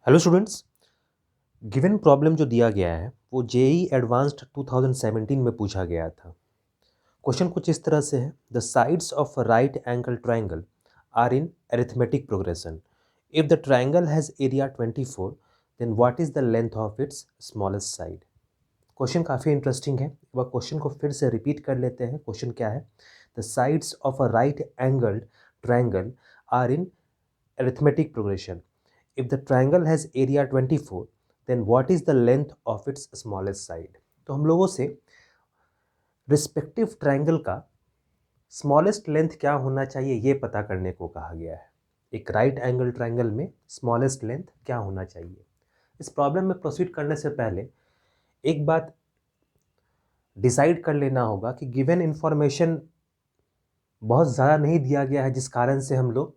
Hello students. Given problem जो दिया गया है वो जेई एडवांस्ड 2017 में पूछा गया था। क्वेश्चन कुछ इस तरह से है, the sides of a right angle triangle are in arithmetic progression. If the triangle has area 24, then what is the length of its smallest side. Question काफ़ी इंटरेस्टिंग है, वह क्वेश्चन को फिर से रिपीट कर लेते हैं। क्वेश्चन क्या है, the sides of a right angled triangle are in arithmetic progression. If the triangle has area 24, then what is the length of its smallest side? तो हम लोगों से रिस्पेक्टिव ट्रायंगल का स्मॉलेस्ट लेंथ क्या होना चाहिए ये पता करने को कहा गया है। एक राइट एंगल ट्रायंगल में स्मॉलेस्ट लेंथ क्या होना चाहिए। इस प्रॉब्लम में प्रोसीड करने से पहले एक बात डिसाइड कर लेना होगा कि गिवन इन्फॉर्मेशन बहुत ज़्यादा नहीं दिया गया है, जिस कारण से हम लोग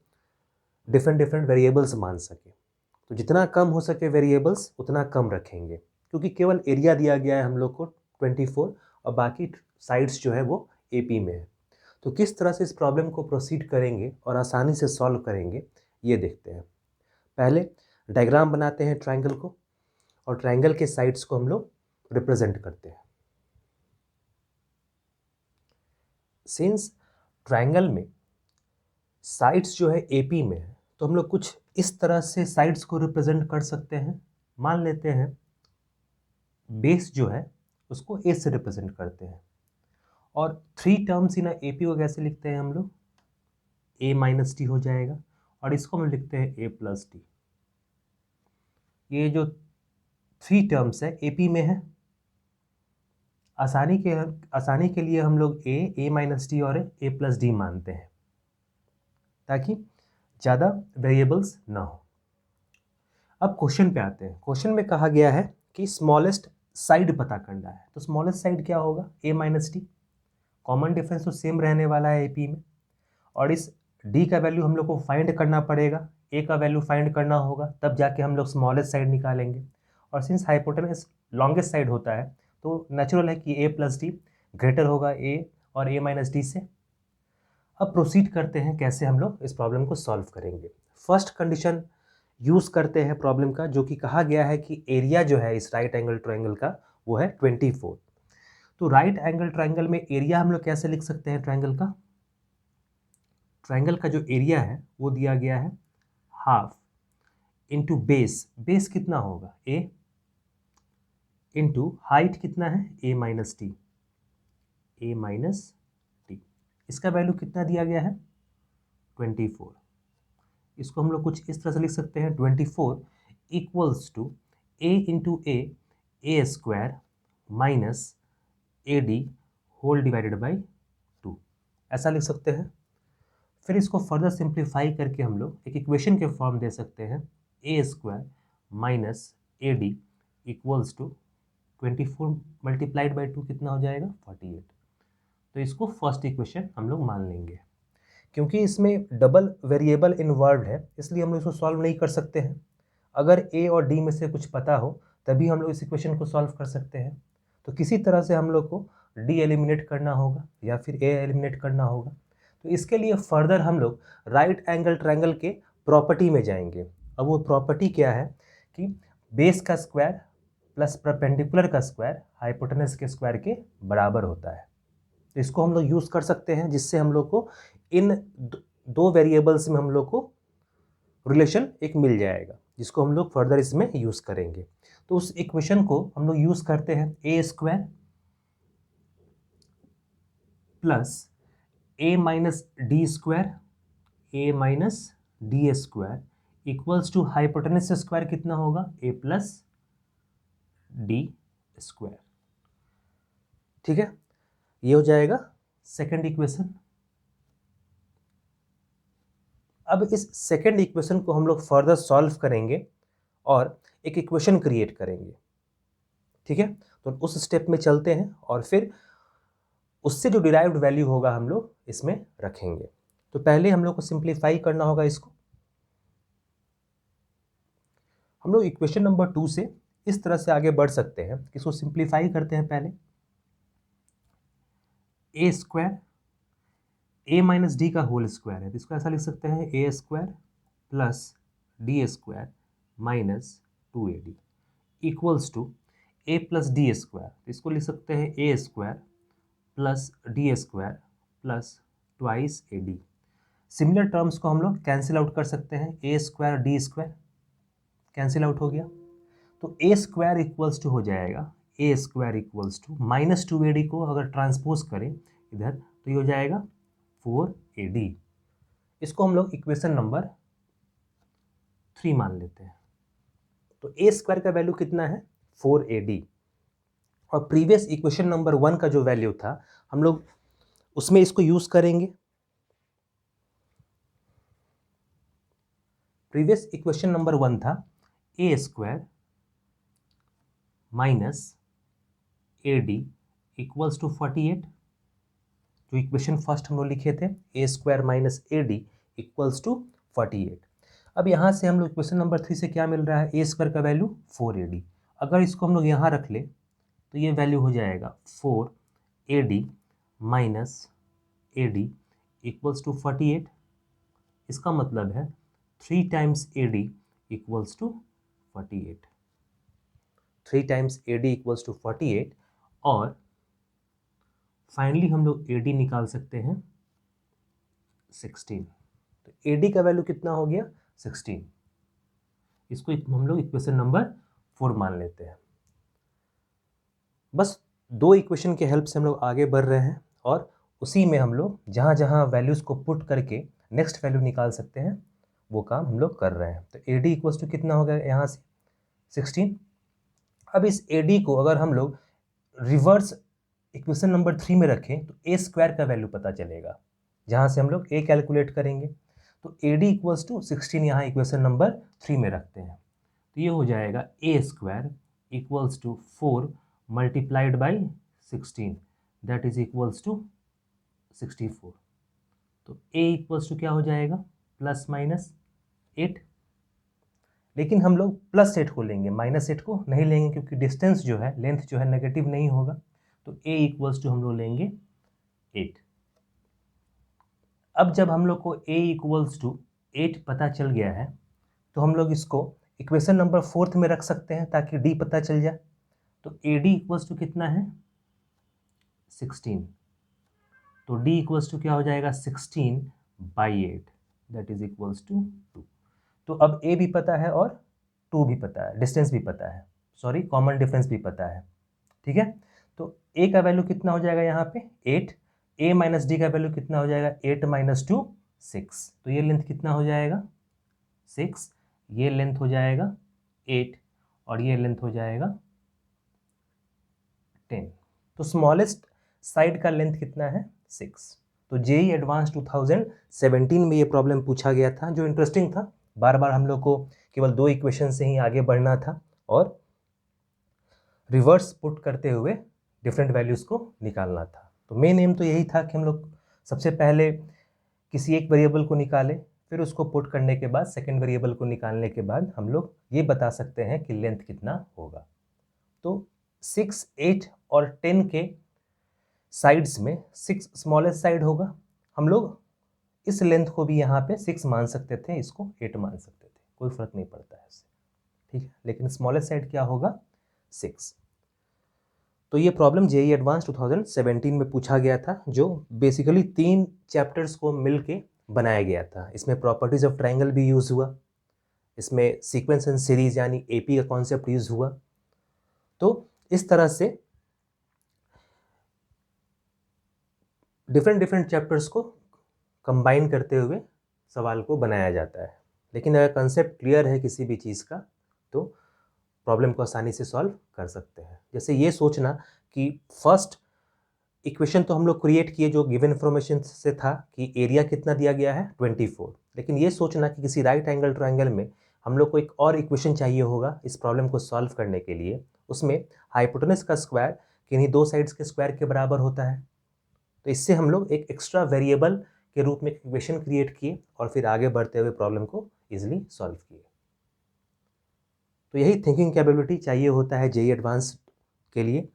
डिफरेंट वेरिएबल्स मान सकें। तो जितना कम हो सके वेरिएबल्स उतना कम रखेंगे, क्योंकि केवल एरिया दिया गया है हम लोग को 24 और बाकी साइड्स जो है वो एपी में है। तो किस तरह से इस प्रॉब्लम को प्रोसीड करेंगे और आसानी से सॉल्व करेंगे ये देखते हैं। पहले डायग्राम बनाते हैं ट्रायंगल को, और ट्रायंगल के साइड्स को हम लोग रिप्रेजेंट करते हैं। सिंस ट्रायंगल में साइड्स जो है एपी में है, तो हम लोग कुछ इस तरह से साइड्स को रिप्रेजेंट कर सकते हैं। मान लेते हैं बेस जो है उसको ए से रिप्रेजेंट करते हैं, और थ्री टर्म्स इन एपी को कैसे लिखते हैं हम लोग, ए माइनस टी हो जाएगा, और इसको हम लिखते हैं ए प्लस टी। ये जो थ्री टर्म्स है एपी में है, आसानी के लिए हम लोग ए माइनस टी और ए प्लस डी मानते हैं, ताकि ज़्यादा वेरिएबल्स ना हो। अब क्वेश्चन पे आते हैं। क्वेश्चन में कहा गया है कि स्मॉलेस्ट साइड पता करना है। तो स्मॉलेस्ट साइड क्या होगा, ए माइनस टी। कॉमन डिफरेंस तो सेम रहने वाला है एपी में, और इस डी का वैल्यू हम लोग को फाइंड करना पड़ेगा, ए का वैल्यू फाइंड करना होगा, तब जाके हम लोग स्मॉलेस्ट साइड निकालेंगे। और सिंस हाइपोटेनस लॉन्गेस्ट साइड होता है, तो नेचुरल है कि ए प्लस डी ग्रेटर होगा ए और ए माइनस डी से। अब प्रोसीड करते हैं कैसे हम लोग इस प्रॉब्लम को सॉल्व करेंगे। फर्स्ट कंडीशन यूज़ करते हैं प्रॉब्लम का, जो कि कहा गया है कि एरिया जो है इस राइट एंगल ट्रायंगल का वो है 24। तो राइट एंगल ट्रायंगल में एरिया हम लोग कैसे लिख सकते हैं ट्रायंगल का। ट्रायंगल का जो एरिया है वो दिया गया है हाफ इंटू बेस। बेस कितना होगा ए, इंटू हाइट कितना है ए माइनस टी, ए माइनस टी। इसका वैल्यू कितना दिया गया है 24। इसको हम लोग कुछ इस तरह से लिख सकते हैं 24 equals to A into A square minus A D whole divided by 2, ऐसा लिख सकते हैं। फिर इसको फर्दर सिंप्लीफाई करके हम लोग एक इक्वेशन के फॉर्म दे सकते हैं, A square minus A D equals to 24 multiplied by 2 कितना हो जाएगा 48। तो इसको फर्स्ट इक्वेशन हम लोग मान लेंगे। क्योंकि इसमें डबल वेरिएबल इन्वॉल्व है, इसलिए हम लोग इसको सॉल्व नहीं कर सकते हैं। अगर ए और डी में से कुछ पता हो तभी हम लोग इस इक्वेशन को सॉल्व कर सकते हैं। तो किसी तरह से हम लोग को डी एलिमिनेट करना होगा या फिर ए एलिमिनेट करना होगा। तो इसके लिए फर्दर हम लोग राइट एंगल ट्रायंगल के प्रॉपर्टी में जाएंगे। अब वो प्रॉपर्टी क्या है कि बेस का स्क्वायर प्लस परपेंडिकुलर का स्क्वायर हाइपोटेनस के स्क्वायर के बराबर होता है। तो इसको हम लोग यूज़ कर सकते हैं, जिससे हम लोग को इन दो वेरिएबल्स में हम लोग को रिलेशन एक मिल जाएगा, जिसको हम लोग फर्दर इसमें यूज़ करेंगे। तो उस इक्वेशन को हम लोग यूज़ करते हैं, A square plus A minus D square, A minus D square equals to hypotenuse square कितना होगा ए प्लस डी स्क्वायर। ठीक है, ये हो जाएगा सेकंड इक्वेशन। अब इस सेकंड इक्वेशन को हम लोग फर्दर सॉल्व करेंगे और एक इक्वेशन क्रिएट करेंगे। ठीक है, तो उस स्टेप में चलते हैं और फिर उससे जो डिराइव्ड वैल्यू होगा हम लोग इसमें रखेंगे। तो पहले हम लोग को सिंप्लीफाई करना होगा इसको। हम लोग इक्वेशन नंबर 2 से इस तरह से आगे बढ़ सकते हैं, इसको सिंप्लीफाई करते हैं। पहले A square A minus D का होल स्क्वायर है, तो इसको ऐसा लिख सकते हैं A square plus D square minus 2AD equals to A plus D square, इसको लिख सकते हैं A square plus D square plus twice AD। Similar terms को हम लोग कैंसिल आउट कर सकते हैं, A square D square cancel out हो गया, तो ए स्क्वायर इक्वल्स टू हो जाएगा A square equals to minus 2AD को अगर ट्रांसपोज करें इधर तो ये हो जाएगा 4AD। इसको हम लोग इक्वेशन नंबर 3 मान लेते हैं। तो ए स्क्वायर का वैल्यू कितना है 4AD, और प्रीवियस इक्वेशन नंबर 1 का जो वैल्यू था हम लोग उसमें इसको यूज करेंगे। प्रीवियस इक्वेशन नंबर 1 था A square minus AD equals to 48। जो इक्वेशन फर्स्ट हम लोग लिखे थे A square minus AD equals to 48। अब यहाँ से हम लोग इक्वेशन नंबर 3 से क्या मिल रहा है, ए स्क्वायर का वैल्यू 4AD। अगर इसको हम लोग यहाँ रख ले तो ये वैल्यू हो जाएगा 4AD minus AD equals to 48। इसका मतलब है 3 times AD equals to 48, 3 times AD equals to 48। और फाइनली हम लोग AD निकाल सकते हैं 16। तो AD का वैल्यू कितना हो गया 16। इसको हम लोग इक्वेशन नंबर 4 मान लेते हैं। बस 2 इक्वेशन के हेल्प से हम लोग आगे बढ़ रहे हैं और उसी में हम लोग जहाँ जहाँ वैल्यूज़ को पुट करके नेक्स्ट वैल्यू निकाल सकते हैं वो काम हम लोग कर रहे हैं। तो AD इक्वल्स टू कितना हो गया यहाँ से 16। अब इस AD को अगर हम लोग रिवर्स इक्वेशन नंबर 3 में रखें तो ए स्क्वायर का वैल्यू पता चलेगा, जहाँ से हम लोग ए कैलकुलेट करेंगे। तो AD इक्वल्स टू 16 यहाँ इक्वेशन नंबर 3 में रखते हैं, तो ये हो जाएगा A square equals to 4 multiplied by 16 that is equals to 64। तो ए इक्वल्स टू क्या हो जाएगा प्लस माइनस 8। लेकिन हम लोग प्लस 8 को लेंगे, माइनस 8 को नहीं लेंगे क्योंकि डिस्टेंस जो है, लेंथ जो है नेगेटिव नहीं होगा। तो a इक्वल्स टू हम लोग लेंगे 8। अब जब हम लोग को a इक्वल्स टू 8 पता चल गया है तो हम लोग इसको इक्वेशन नंबर 4 में रख सकते हैं ताकि d पता चल जाए। तो AD इक्वल्स टू कितना है 16। तो d इक्वल्स टू क्या हो जाएगा 16 by 8 that is equals to 2। तो अब a भी पता है और 2 भी पता है, डिस्टेंस भी पता है, सॉरी कॉमन डिफरेंस भी पता है। ठीक है, तो a का वैल्यू कितना हो जाएगा यहाँ पे 8, a माइनस डी का वैल्यू कितना हो जाएगा 8 माइनस 2 6। तो ये लेंथ कितना हो जाएगा 6, ये लेंथ हो जाएगा 8 और ये लेंथ हो जाएगा 10। तो स्मॉलेस्ट साइड का लेंथ कितना है 6। तो जेईई एडवांस 2017 में ये प्रॉब्लम पूछा गया था जो इंटरेस्टिंग था। बार बार हम लोग को केवल 2 इक्वेशन से ही आगे बढ़ना था और रिवर्स पुट करते हुए डिफरेंट वैल्यूज़ को निकालना था। तो मेन एम तो यही था कि हम लोग सबसे पहले किसी एक वेरिएबल को निकालें, फिर उसको पुट करने के बाद सेकेंड वेरिएबल को निकालने के बाद हम लोग ये बता सकते हैं कि लेंथ कितना होगा। तो 6, 8 और 10 के साइड्स में 6 स्मॉलेस्ट साइड होगा। हम लोग इस लेंथ को भी यहाँ पे 6 मान सकते थे, इसको 8 मान सकते थे, कोई फर्क नहीं पड़ता है इससे। ठीक है, लेकिन स्मॉलेस्ट साइड क्या होगा 6। तो ये प्रॉब्लम जेईई एडवांस 2017 में पूछा गया था जो बेसिकली 3 चैप्टर्स को मिलके बनाया गया था। इसमें प्रॉपर्टीज ऑफ ट्रायंगल भी यूज़ हुआ, इसमें सीक्वेंस एंड सीरीज यानी एपी का कॉन्सेप्ट यूज़ हुआ। तो इस तरह से डिफरेंट चैप्टर्स को कंबाइन करते हुए सवाल को बनाया जाता है। लेकिन अगर कंसेप्ट क्लियर है किसी भी चीज़ का तो प्रॉब्लम को आसानी से सॉल्व कर सकते हैं। जैसे ये सोचना कि फर्स्ट इक्वेशन तो हम लोग क्रिएट किए जो गिवन इन्फॉर्मेशन से था कि एरिया कितना दिया गया है 24। लेकिन ये सोचना कि किसी राइट एंगल ट्रायंगल में हम लोग को एक और इक्वेशन चाहिए होगा इस प्रॉब्लम को सॉल्व करने के लिए, उसमें हाइपोटेनस का स्क्वायर किन्हीं 2 साइड्स के स्क्वायर के बराबर होता है। तो इससे हम लोग एक एक्स्ट्रा वेरिएबल के रूप में इक्वेशन क्रिएट किए और फिर आगे बढ़ते हुए प्रॉब्लम को इजीली सॉल्व किए। तो यही थिंकिंग कैपेबिलिटी चाहिए होता है जेईई एडवांस के लिए,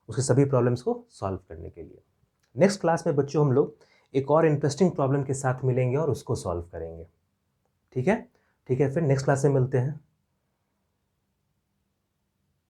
उसके सभी प्रॉब्लम्स को सॉल्व करने के लिए। नेक्स्ट क्लास में बच्चों हम लोग एक और इंटरेस्टिंग प्रॉब्लम के साथ मिलेंगे और उसको सॉल्व करेंगे। ठीक है, फिर नेक्स्ट क्लास में मिलते हैं।